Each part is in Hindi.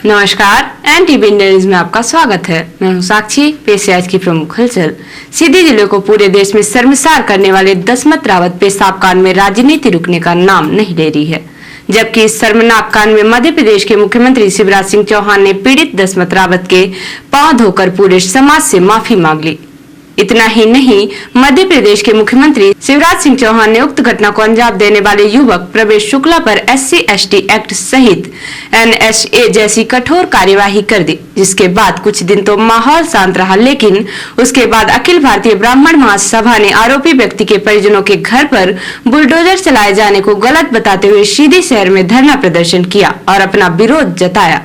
नमस्कार, NTV न्यूज में आपका स्वागत है। मैं हूं साक्षी। पेश है आज की प्रमुख हलचल। सीधी जिले को पूरे देश में शर्मसार करने वाले दसमत रावत पेशाब कांड में राजनीति रुकने का नाम नहीं ले रही है, जबकि इस शर्मनाक कांड में मध्य प्रदेश के मुख्यमंत्री शिवराज सिंह चौहान ने पीड़ित दसमत रावत के पांव धोकर पूरे समाज से माफी मांग ली। इतना ही नहीं, मध्य प्रदेश के मुख्यमंत्री शिवराज सिंह चौहान ने उक्त घटना को अंजाम देने वाले युवक प्रवेश शुक्ला पर SC/ST एक्ट सहित NSA जैसी कठोर कार्यवाही कर दी, जिसके बाद कुछ दिन तो माहौल शांत रहा, लेकिन उसके बाद अखिल भारतीय ब्राह्मण महासभा ने आरोपी व्यक्ति के परिजनों के घर पर बुलडोजर चलाए जाने को गलत बताते हुए सीधी शहर में धरना प्रदर्शन किया और अपना विरोध जताया।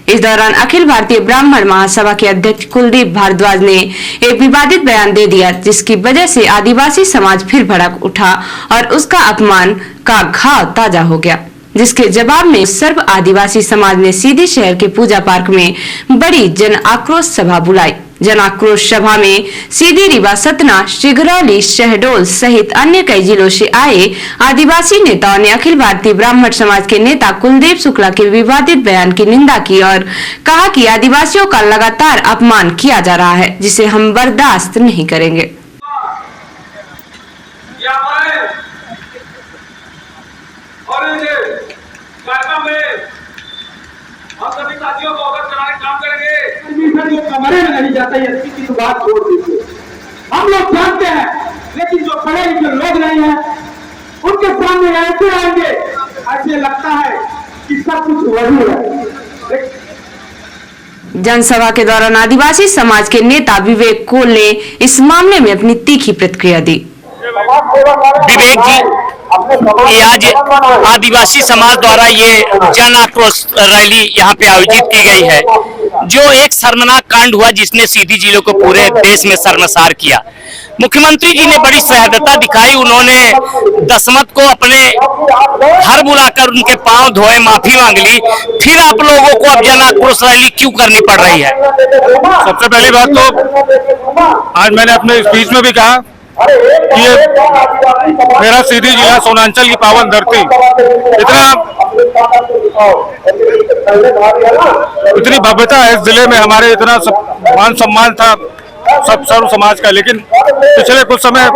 इस दौरान अखिल भारतीय ब्राह्मण महासभा के अध्यक्ष कुलदीप भारद्वाज ने एक विवादित बयान दे दिया, जिसकी वजह से आदिवासी समाज फिर भड़क उठा और उसका अपमान का घाव ताजा हो गया, जिसके जवाब में सर्व आदिवासी समाज ने सीधी शहर के पूजा पार्क में बड़ी जन आक्रोश सभा बुलाई। जन आक्रोश सभा में सीधी, रीवा, सतना, सिगरौली, शहडोल सहित अन्य कई जिलों से आए आदिवासी नेताओं ने अखिल भारतीय ब्राह्मण समाज के नेता कुलदीप शुक्ला के विवादित बयान की निंदा की और कहा कि आदिवासियों का लगातार अपमान किया जा रहा है, जिसे हम बर्दाश्त नहीं करेंगे। हम सभी साथियों को अवगत कराने का काम करेंगे। जो कमरे में नहीं जाता है, इसकी तो बात छोड़ दीजिए। हम लोग जानते हैं, लेकिन जो पढ़े लिखे लोग नहीं हैं, उनके सामने ऐसे आएंगे, ऐसे लगता है कि सब कुछ वही है। जनसभा के दौरान आदिवासी समाज के नेता विवेक कोल ने इस मामले में अपनी तीखी प्रतिक्रिया दी। विवेक जी, ये आज आदिवासी समाज द्वारा ये जन आक्रोश रैली यहाँ पे आयोजित की गई है, जो एक शर्मनाक कांड हुआ जिसने सीधी जिले को पूरे देश में शर्मसार किया। मुख्यमंत्री जी ने बड़ी सहृदयता दिखाई, उन्होंने दसमत को अपने घर बुलाकर उनके पांव धोए, माफी मांग ली। फिर आप लोगों को अब जन आक्रोश रैली क्यों करनी पड़ रही है? सबसे पहली बात तो आज मैंने अपने स्पीच में भी कहा कि मेरा सीधी जिला सोनांचल की पावन धरती इतनी भव्यता है, इस जिले में हमारे इतना मान सम्मान था सब सर्व समाज का, लेकिन पिछले कुछ समय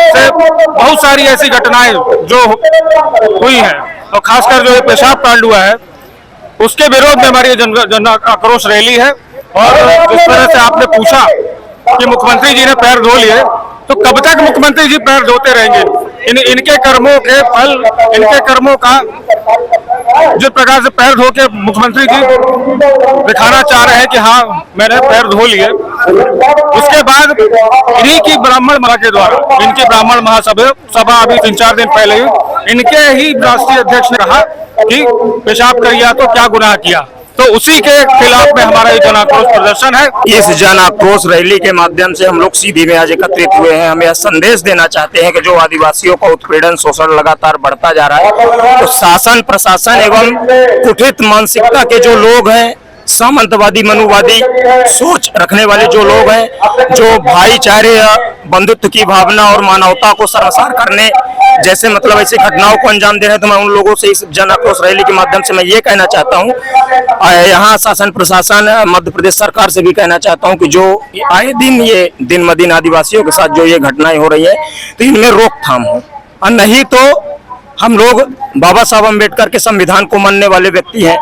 से बहुत सारी ऐसी घटनाएं जो हुई हैं और खासकर जो पेशाब कांड हुआ है उसके विरोध में हमारी जन आक्रोश रैली है। और जिस तरह से आपने पूछा कि मुख्यमंत्री जी ने पैर धो लिए, तो कब तक मुख्यमंत्री जी पैर धोते रहेंगे? इनके कर्मों के फल, इनके कर्मों का जिस प्रकार से पैर धो के मुख्यमंत्री जी दिखाना चाह रहे हैं कि हाँ मैंने पैर धो लिए, उसके बाद इन्हीं की ब्राह्मण महासभा के द्वारा, इनकी ब्राह्मण महासभा अभी 3-4 दिन पहले ही इनके ही राष्ट्रीय अध्यक्ष ने कहा कि पेशाब कर लिया तो क्या गुनाह किया, तो उसी के खिलाफ में हमारा ये जन आक्रोश प्रदर्शन है। इस जन आक्रोश रैली के माध्यम से हम लोग सीधी में आज एकत्रित हुए हैं। हम यह संदेश देना चाहते हैं कि जो आदिवासियों का उत्पीड़न, शोषण लगातार बढ़ता जा रहा है, तो शासन, प्रशासन एवं कुटित मानसिकता के जो लोग हैं, सामंतवादी, मनुवादी सोच रखने वाले जो लोग हैं, जो भाईचारे या बंधुत्व की भावना और मानवता को शर्मसार करने जैसे मतलब ऐसी घटनाओं को अंजाम दे रहे हैं, तो मैं उन लोगों से इस जन आक्रोश रैली के माध्यम से मैं ये कहना चाहता हूँ, यहाँ शासन प्रशासन, मध्य प्रदेश सरकार से भी कहना चाहता हूँ कि जो आए दिन ये दिन ब दिन आदिवासियों के साथ जो ये घटनाएं हो रही है, तो इनमें रोकथाम हो, और नहीं तो हम लोग बाबा साहब अम्बेडकर के संविधान को मानने वाले व्यक्ति हैं।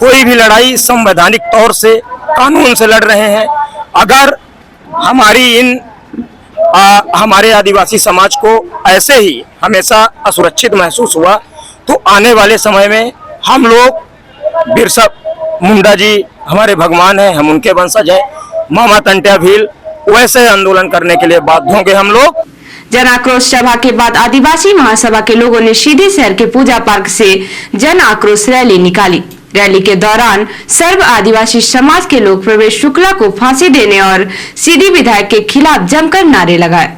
कोई भी लड़ाई संवैधानिक तौर से, कानून से लड़ रहे हैं। अगर हमारी हमारे आदिवासी समाज को ऐसे ही हमेशा असुरक्षित महसूस हुआ, तो आने वाले समय में हम लोग, बिरसा मुंडा जी हमारे भगवान हैं, हम उनके वंशज हैं, मामा टंट्या भील, वैसे आंदोलन करने के लिए बाध्य होंगे हम लोग। जन आक्रोश सभा के बाद आदिवासी महासभा के लोगों ने सीधी शहर के पूजा पार्क से जन आक्रोश रैली निकाली। रैली के दौरान सर्व आदिवासी समाज के लोग प्रवेश शुक्ला को फांसी देने और सीधी विधायक के खिलाफ जमकर नारे लगाए।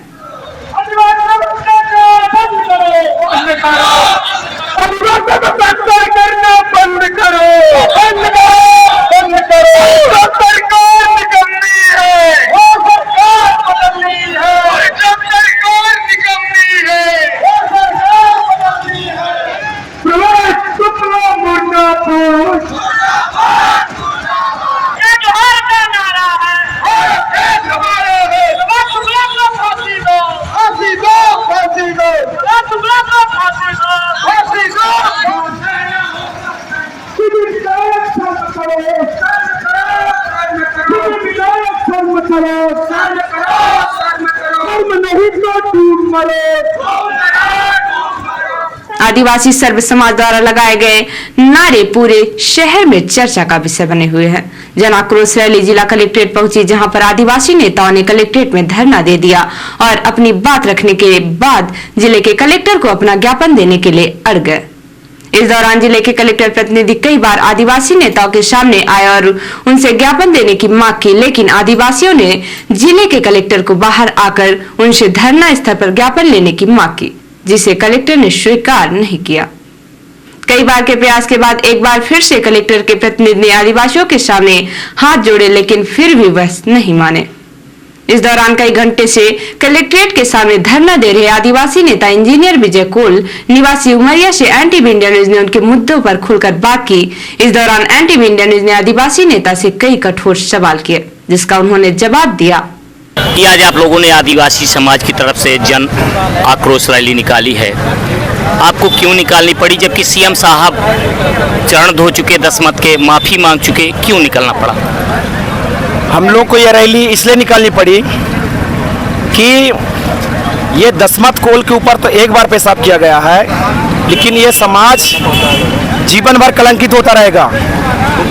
प्रवेश शुक्ला मुर्दाबाद। करो, विधायक शर्म करो, शर्म नहीं तो टूट मरो। आदिवासी सर्व समाज द्वारा लगाए गए नारे पूरे शहर में चर्चा का विषय बने हुए हैं। जन आक्रोश रैली जिला कलेक्ट्रेट पहुंची, जहां पर आदिवासी नेताओं ने कलेक्ट्रेट में धरना दे दिया और अपनी बात रखने के बाद जिले के कलेक्टर को अपना ज्ञापन देने के लिए अड़ गए। इस दौरान जिले के कलेक्टर प्रतिनिधि कई बार आदिवासी नेताओं के सामने आए और उनसे ज्ञापन देने की मांग की, लेकिन आदिवासियों ने जिले के कलेक्टर को बाहर आकर उनसे धरना स्थल पर ज्ञापन लेने की मांग की, जिसे कलेक्टर ने स्वीकार नहीं किया। कई बार के प्रयास के बाद एक बार फिर से कलेक्टर के प्रतिनिधि ने आदिवासियों के सामने हाथ जोड़े, लेकिन फिर भी वह नहीं माने। इस दौरान कई घंटे से कलेक्ट्रेट के सामने धरना दे रहे आदिवासी नेता इंजीनियर विजय कोल निवासी उमरिया से एनटीवी इंडिया न्यूज ने उनके मुद्दों पर खुलकर बात की। इस दौरान एनटीवी इंडिया न्यूज ने आदिवासी नेता से कई कठोर सवाल किए, जिसका उन्होंने जवाब दिया कि आज आप लोगों ने आदिवासी समाज की तरफ से जन आक्रोश रैली निकाली है, आपको क्यों निकालनी पड़ी? जबकि सीएम साहब चरण धो चुके, दसमत के माफी मांग चुके, क्यों निकलना पड़ा? हम लोग को यह रैली इसलिए निकालनी पड़ी कि ये दसमत कोल के ऊपर तो एक बार पेशाब किया गया है, लेकिन ये समाज जीवन भर कलंकित होता रहेगा।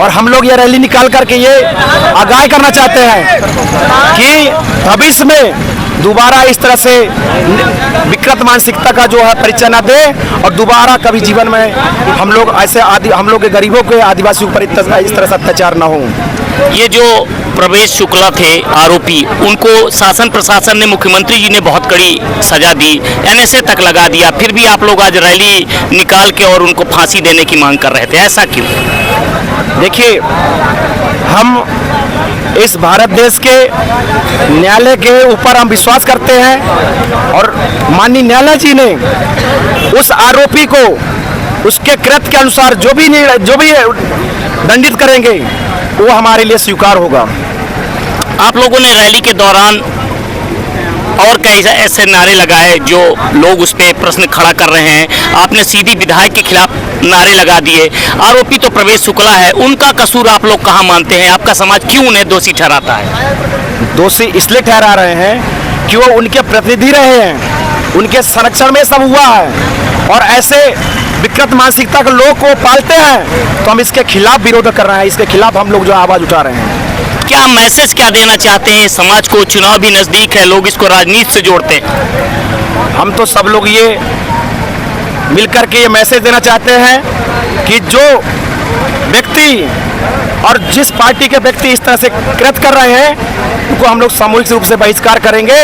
और हम लोग ये रैली निकाल करके ये आगाह करना चाहते हैं कि भविष्य में दोबारा इस तरह से विकृत मानसिकता का जो है परिचय न दे और दोबारा कभी जीवन में हम लोग ऐसे हम लोग के गरीबों के आदिवासियों पर इस तरह से अत्याचार न हो। ये जो प्रवेश शुक्ला थे आरोपी, उनको शासन प्रशासन ने, मुख्यमंत्री जी ने बहुत कड़ी सजा दी, एनएसए तक लगा दिया, फिर भी आप लोग आज रैली निकाल के और उनको फांसी देने की मांग कर रहे थे, ऐसा क्यों? देखिए, हम इस भारत देश के न्यायालय के ऊपर हम विश्वास करते हैं और माननीय न्यायालय जी ने उस आरोपी को उसके कृत्य के अनुसार जो भी दंडित करेंगे वो हमारे लिए स्वीकार होगा। आप लोगों ने रैली के दौरान और कई ऐसे नारे लगाए जो लोग उस पर प्रश्न खड़ा कर रहे हैं। आपने सीधी विधायक के खिलाफ नारे लगा दिए। आरोपी तो प्रवेश शुक्ला है, उनका कसूर आप लोग कहाँ मानते हैं? आपका समाज क्यों उन्हें दोषी ठहराता है? दोषी इसलिए ठहरा रहे हैं कि वो उनके प्रतिनिधि रहे हैं, उनके संरक्षण में सब हुआ है और ऐसे विकृत मानसिकता के लोग को पालते हैं, तो हम इसके खिलाफ विरोध कर रहे हैं। इसके खिलाफ हम लोग जो आवाज उठा रहे हैं। क्या मैसेज क्या देना चाहते हैं समाज को? चुनाव भी नजदीक है, लोग इसको राजनीति से जोड़ते हैं। हम तो सब लोग ये मिलकर के ये मैसेज देना चाहते हैं कि जो व्यक्ति और जिस पार्टी के व्यक्ति इस तरह से कृत्य कर रहे हैं उनको हम लोग सामूहिक रूप से बहिष्कार करेंगे।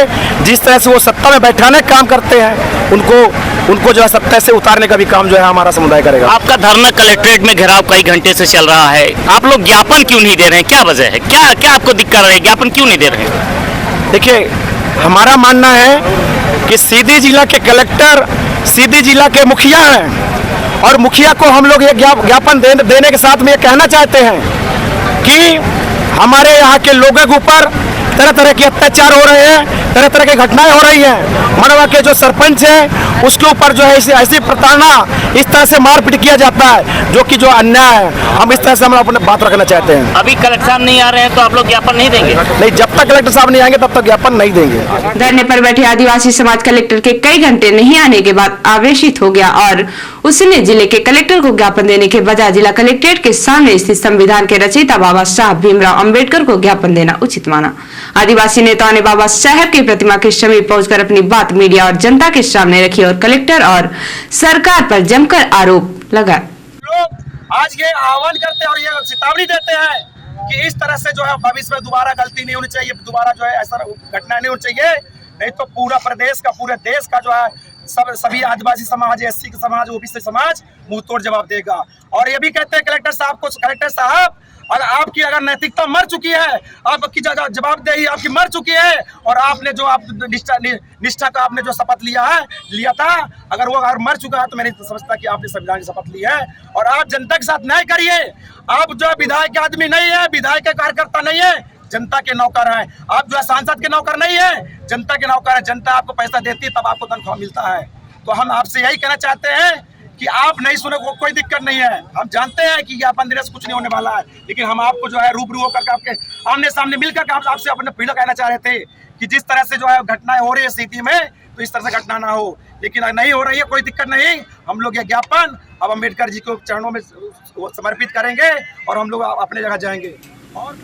जिस तरह से वो सत्ता में बैठाने का काम करते हैं उनको जो है सत्ता से उतारने का भी काम जो है हमारा समुदाय करेगा। आपका धरना कलेक्ट्रेट में घेराव कई घंटे से चल रहा है, आप लोग ज्ञापन क्यों नहीं दे रहे हैं? क्या वजह है? क्या आपको दिक्कत है? ज्ञापन क्यों नहीं दे रहे हैं? देखिए, हमारा मानना है कि सीधी जिला के कलेक्टर सीधी जिला के मुखिया हैं और मुखिया को हम लोग ये ज्ञापन देने के साथ में ये कहना चाहते हैं कि हमारे यहाँ के लोगों के ऊपर तरह तरह के अत्याचार हो रहे हैं, तरह तरह की घटनाएं हो रही हैं। मनवा के जो सरपंच है उसके ऊपर जो है ऐसी प्रताड़ना, इस तरह से मारपीट किया जाता है जो कि जो अन्याय है। हम इस तरह से हम अपने बात रखना चाहते हैं। अभी कलेक्टर साहब नहीं आ रहे हैं तो आप लोग ज्ञापन नहीं देंगे? नहीं, जब तक कलेक्टर साहब नहीं आएंगे तब तक ज्ञापन नहीं देंगे। धरने पर बैठे आदिवासी समाज कलेक्टर के कई घंटे नहीं आने के बाद आवेशित हो गया और उसने जिले के कलेक्टर को ज्ञापन देने के बजाय जिला कलेक्ट्रेट के सामने स्थित संविधान के रचयिता बाबा साहब भीमराव अंबेडकर को ज्ञापन देना उचित माना। आदिवासी नेताओं ने बाबा साहब की प्रतिमा के समीप पहुंचकर अपनी बात मीडिया और जनता के सामने रखी और कलेक्टर और सरकार पर जमकर आरोप लगाए। लोग आज ये आह्वान करते हैं और ये चेतावनी देते हैं कि इस तरह से जो है भविष्य में दोबारा गलती नहीं होनी चाहिए, दोबारा जो है ऐसा घटना नहीं होनी चाहिए, नहीं तो पूरा प्रदेश का, पूरे देश का जो है सभी आदिवासी समाज, एससी समाज, ओबीसी समाज मुंह तोड़ जवाब देगा। और ये भी कहते हैं कलेक्टर साहब को, कलेक्टर साहब अगर आपकी अगर नैतिकता मर चुकी है, आपकी जवाबदेही आपकी मर चुकी है और आपने जो आप निष्ठा का आपने जो शपथ लिया था, अगर वो अगर मर चुका है तो मैंने समझता कि आपने संविधान की शपथ ली है और आप जनता के साथ न्याय करिए। आप जो विधायक के आदमी नहीं है, विधायक के कार्यकर्ता नहीं है, जनता के नौकर हैं। आप जो है सांसद के नौकर नहीं है, जनता के नौकर है। जनता आपको पैसा देती है तब आपको तनख्वाह मिलता है। तो हम आपसे यही कहना चाहते हैं कि आप नहीं सुने कोई दिक्कत नहीं है। हम जानते हैं कि ज्ञापन देने से कुछ नहीं होने वाला है, लेकिन हम आपको जो है रूबरू होकर आपके आमने सामने मिलकर आपसे अपने पीड़ा कहना चाह रहे थे कि जिस तरह से जो है घटनाएं हो रही है सिटी में, तो इस तरह से घटना ना हो। लेकिन नहीं हो रही है, कोई दिक्कत नहीं। हम लोग ये ज्ञापन अब अम्बेडकर जी को चरणों में समर्पित करेंगे और हम लोग अपने जगह जाएंगे। और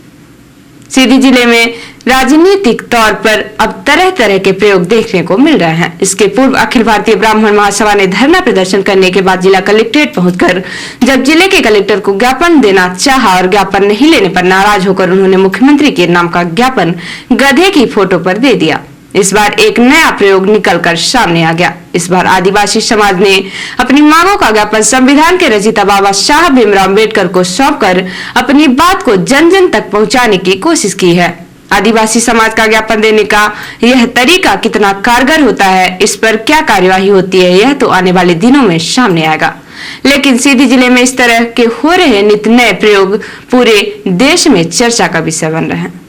सीधी जिले में राजनीतिक तौर पर अब तरह तरह के प्रयोग देखने को मिल रहे हैं। इसके पूर्व अखिल भारतीय ब्राह्मण महासभा ने धरना प्रदर्शन करने के बाद जिला कलेक्ट्रेट पहुंचकर जब जिले के कलेक्टर को ज्ञापन देना चाहा और ज्ञापन नहीं लेने पर नाराज होकर उन्होंने मुख्यमंत्री के नाम का ज्ञापन गधे की फोटो पर दे दिया। इस बार एक नया प्रयोग निकलकर सामने आ गया। इस बार आदिवासी समाज ने अपनी मांगों का ज्ञापन संविधान के रचयिता बाबा साहब भीमराव अम्बेडकर को सौंपकर अपनी बात को जन जन तक पहुंचाने की कोशिश की है। आदिवासी समाज का ज्ञापन देने का यह तरीका कितना कारगर होता है, इस पर क्या कार्यवाही होती है, यह तो आने वाले दिनों में सामने आएगा। लेकिन सीधी जिले में इस तरह के हो रहे नित नए प्रयोग पूरे देश में चर्चा का विषय बन रहे हैं।